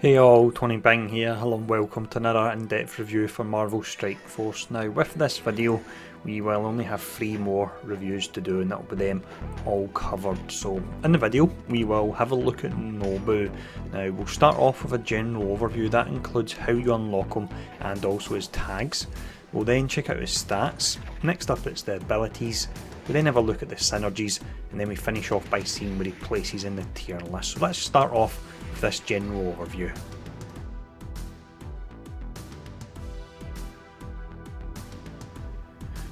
Hey all, Tony Bing here. Hello and welcome to another in-depth review for Marvel Strike Force. Now with this video we will only have 3 more reviews to do and that'll be them all covered. So in the video we will have a look at Nobu. Now we'll start off with a general overview that includes how you unlock him and also his tags. We'll then check out his stats. Next up it's the abilities. We then have a look at the synergies and then we finish off by seeing where he places in the tier list. So let's start off with this general overview.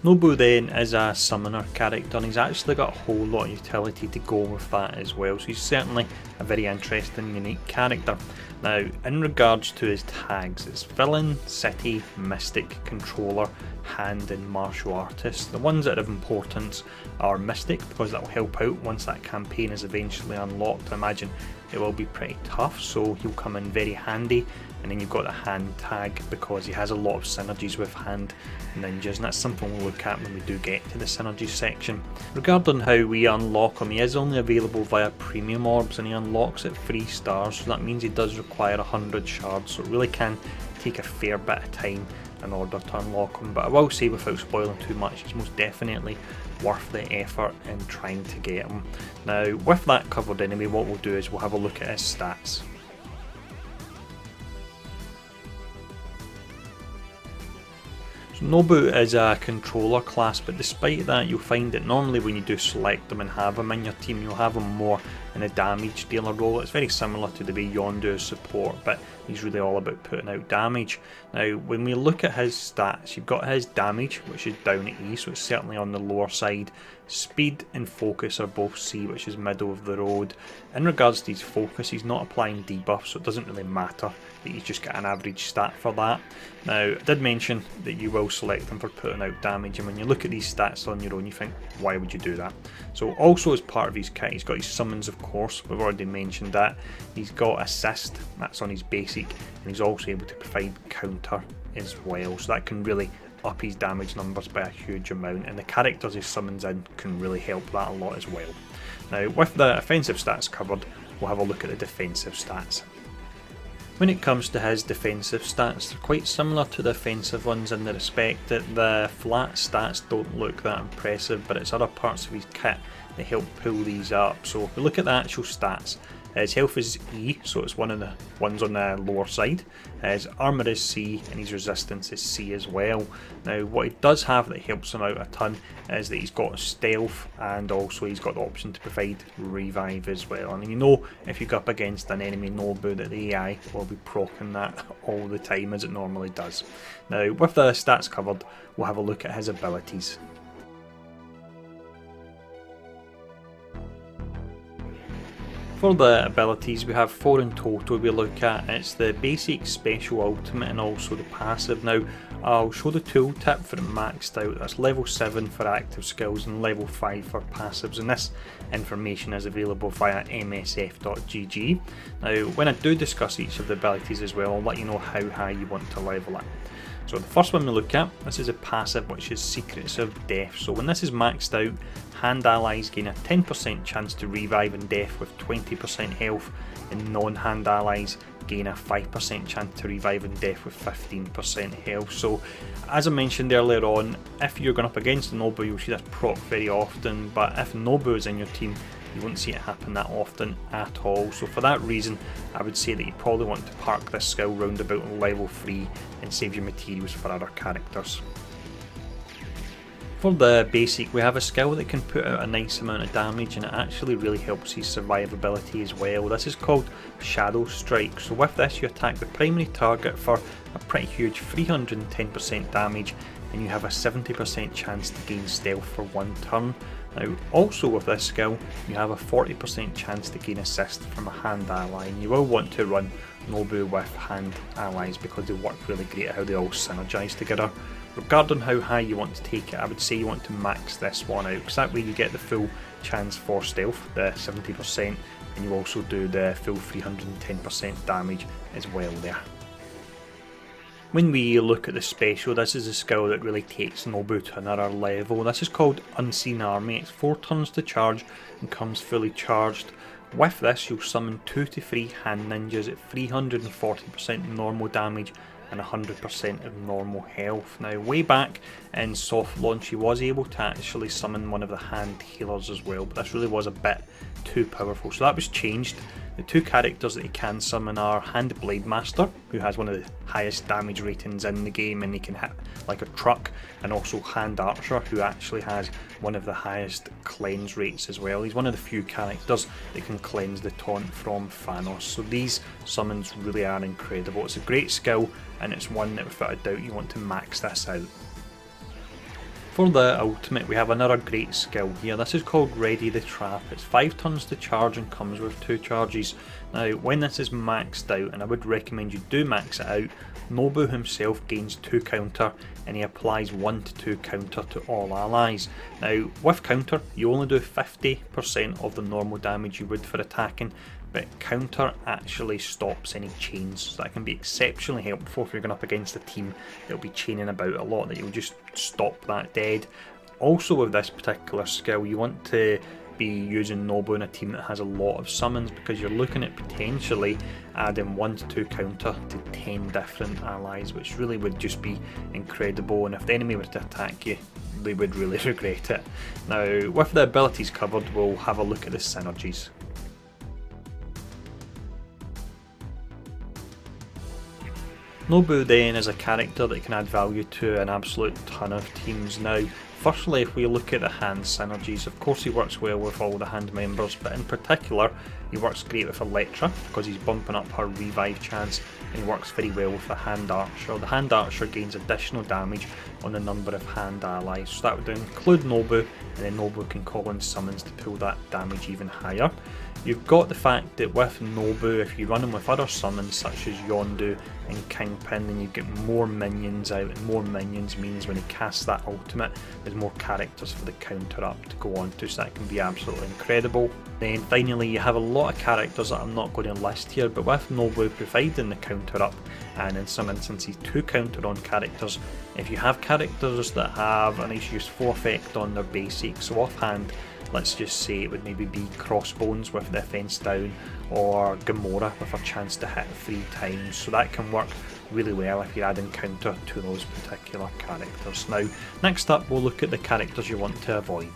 Nobu then is a summoner character and he's actually got a whole lot of utility to go with that as well, so he's certainly a very interesting, unique character. Now in regards to his tags, it's villain, city, mystic, controller, hand and martial artist. The ones that have importance are mystic because that will help out once that campaign is eventually unlocked. I imagine it will be pretty tough, so he'll come in very handy. And then you've got the hand tag because he has a lot of synergies with hand ninjas, and that's something we'll look at when we do get to the synergies section. Regarding how we unlock him, he is only available via premium orbs and he unlocks at 3 stars, so that means he does require 100 shards, so it really can take a fair bit of time in order to unlock him. But I will say, without spoiling too much, it's most definitely worth the effort in trying to get him. Now with that covered anyway, what we'll do is we'll have a look at his stats. So Nobu is a controller class, but despite that you'll find that normally when you do select them and have him in your team, you'll have him more in a damage dealer role. It's very similar to the way Yondu is support, but he's really all about putting out damage. Now when we look at his stats, you've got his damage, which is down at E, so it's certainly on the lower side. Speed and focus are both C, which is middle of the road. In regards to his focus, he's not applying debuff, so it doesn't really matter that he's just got an average stat for that. Now I did mention that you will select him for putting out damage, and when you look at these stats on your own you think, why would you do that? So also as part of his kit he's got his summons, of course, we've already mentioned that. He's got assist, that's on his basic, and he's also able to provide counter as well, so that can really up his damage numbers by a huge amount, and the characters he summons in can really help that a lot as well. Now with the offensive stats covered, we'll have a look at the defensive stats. When it comes to his defensive stats, they're quite similar to the offensive ones in the respect that the flat stats don't look that impressive, but it's other parts of his kit that help pull these up. So if we look at the actual stats, his health is E, so it's one of the ones on the lower side. His armour is C and his resistance is C as well. Now what he does have that helps him out a ton is that he's got stealth, and also he's got the option to provide revive as well. And you know, if you go up against an enemy Nobu, that the AI will be proccing that all the time as it normally does. Now with the stats covered, we'll have a look at his abilities. For the abilities, we have 4 in total we look at. It's the basic, special, ultimate and also the passive. Now I'll show the tooltip for it maxed out. That's level 7 for active skills and level 5 for passives, and this information is available via msf.gg. Now when I do discuss each of the abilities as well, I'll let you know how high you want to level it. So the first one we look at, this is a passive, which is Secrets of Death. So when this is maxed out, hand allies gain a 10% chance to revive in death with 20% health, and non-hand allies gain a 5% chance to revive in death with 15% health. So as I mentioned earlier on, if you're going up against a Nobu, you'll see this proc very often, but if Nobu is in your team, you won't see it happen that often at all. So for that reason, I would say that you probably want to park this skill round about level 3 and save your materials for other characters. For the basic, we have a skill that can put out a nice amount of damage, and it actually really helps his survivability as well. This is called Shadow Strike. So with this you attack the primary target for a pretty huge 310% damage, and you have a 70% chance to gain stealth for 1 turn. Now also with this skill you have a 40% chance to gain assist from a hand ally, and you will want to run Nobu with hand allies because they work really great at how they all synergise together. Regarding how high you want to take it, I would say you want to max this one out, because that way you get the full chance for stealth, the 70%, and you also do the full 310% damage as well there. When we look at the special, this is a skill that really takes Nobu to another level. This is called Unseen Army. It's 4 turns to charge and comes fully charged. With this you'll summon 2 to 3 hand ninjas at 340% normal damage and 100% of normal health. Now way back in soft launch he was able to actually summon one of the hand healers as well, but this really was a bit too powerful, so that was changed. The 2 characters that he can summon are Hand Blade Master, who has one of the highest damage ratings in the game and he can hit like a truck, and also Hand Archer, who actually has one of the highest cleanse rates as well. He's one of the few characters that can cleanse the taunt from Thanos, so these summons really are incredible. It's a great skill and it's one that without a doubt you want to max this out. For the ultimate we have another great skill here. This is called Ready the Trap. It's 5 turns to charge and comes with 2 charges. Now when this is maxed out, and I would recommend you do max it out, Nobu himself gains 2 counter and he applies 1 to 2 counter to all allies. Now with counter you only do 50% of the normal damage you would for attacking, but counter actually stops any chains, so that can be exceptionally helpful if you're going up against a team that'll be chaining about a lot, that you'll just stop that dead. Also with this particular skill you want to be using Nobu in a team that has a lot of summons, because you're looking at potentially adding 1 to 2 counter to 10 different allies, which really would just be incredible, and if the enemy were to attack you they would really regret it. Now with the abilities covered, we'll have a look at the synergies. Nobu then is a character that can add value to an absolute ton of teams. Now firstly, if we look at the hand synergies, of course he works well with all the hand members, but in particular he works great with Electra because he's bumping up her revive chance, and he works very well with the Hand Archer. The Hand Archer gains additional damage on the number of hand allies, so that would include Nobu, and then Nobu can call in summons to pull that damage even higher. You've got the fact that with Nobu, if you run him with other summons such as Yondu and Kingpin, then you get more minions out, and more minions means when he casts that ultimate there's more characters for the counter up to go on to, so that can be absolutely incredible. Then finally you have a lot of characters that I'm not going to list here, but with Nobu providing the counter up, and in some instances 2 counter on characters, if you have characters that have a nice useful effect on their basics, so offhand let's just say it would maybe be Crossbones with the defense down, or Gamora with a chance to hit 3 times, so that can work really well if you're adding counter to those particular characters. Now next up we'll look at the characters you want to avoid.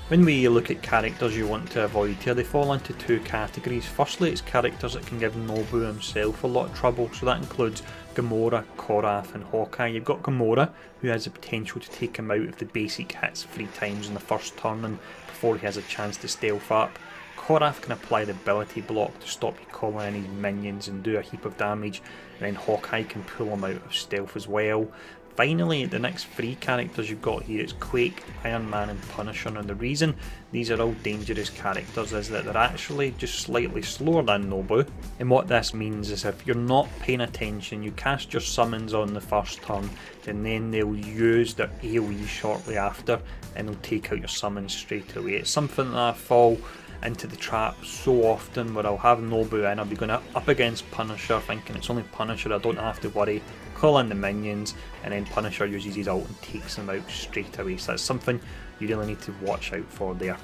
When we look at characters you want to avoid here, they fall into 2 categories. Firstly, it's characters that can give Nobu himself a lot of trouble, so that includes Gamora, Korath and Hawkeye. You've got Gamora, who has the potential to take him out if the basic hits 3 times in the first turn and before he has a chance to stealth up. Korath can apply the ability block to stop you calling in his minions and do a heap of damage, and then Hawkeye can pull him out of stealth as well. Finally, the next 3 characters you've got here is Quake, Iron Man and Punisher. Now the reason these are all dangerous characters is that they're actually just slightly slower than Nobu, and what this means is if you're not paying attention, you cast your summons on the first turn and then they'll use their AoE shortly after and they'll take out your summons straight away. It's something that I fall into the trap so often where I'll have Nobu in, I'll be going up against Punisher thinking it's only Punisher, I don't have to worry, call in the minions, and then Punisher uses his ult and takes them out straight away, so that's something you really need to watch out for there.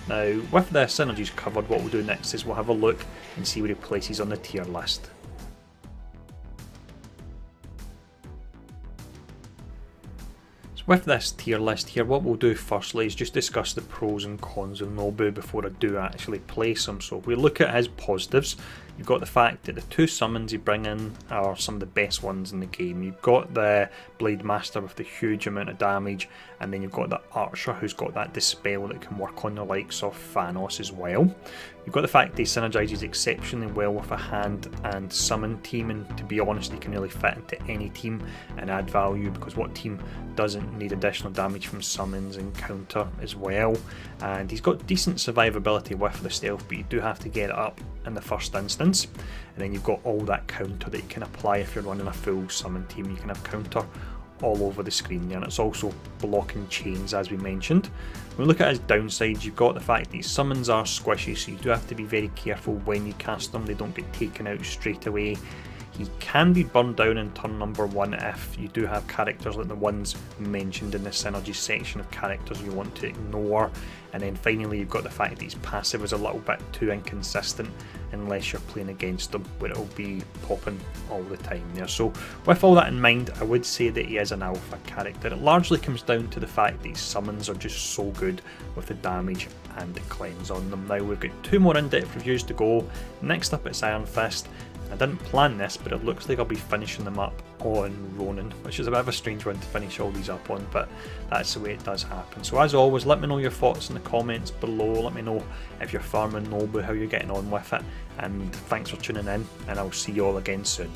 Now with the synergies covered, what we'll do next is we'll have a look and see where he places on the tier list. With this tier list here, what we'll do firstly is just discuss the pros and cons of Nobu before I do actually place him. So if we look at his positives, you've got the fact that the 2 summons you bring in are some of the best ones in the game. You've got the Blade Master with the huge amount of damage, and then you've got the Archer who's got that Dispel that can work on the likes of Thanos as well. You've got the fact that he synergizes exceptionally well with a hand and summon team, and to be honest he can really fit into any team and add value, because what team doesn't need additional damage from summons and counter as well. And he's got decent survivability with the stealth, but you do have to get it up in the first instance, and then you've got all that counter that you can apply if you're running a full summon team. You can have counter all over the screen there, and it's also blocking chains as we mentioned. When we look at his downsides, you've got the fact that his summons are squishy, so you do have to be very careful when you cast them, they don't get taken out straight away. He can be burned down in turn number 1 if you do have characters like the ones mentioned in the synergy section of characters you want to ignore. And then finally you've got the fact that his passive is a little bit too inconsistent unless you're playing against him, where it'll be popping all the time there. So with all that in mind, I would say that he is an alpha character. It largely comes down to the fact that his summons are just so good with the damage and the cleanse on them. Now we've got 2 more in-depth reviews to go. Next up it's Iron Fist. I didn't plan this, but it looks like I'll be finishing them up on Ronin, which is a bit of a strange one to finish all these up on, but that's the way it does happen. So as always, let me know your thoughts in the comments below. Let me know if you're farming Nobu, how you're getting on with it, and thanks for tuning in, and I'll see you all again soon.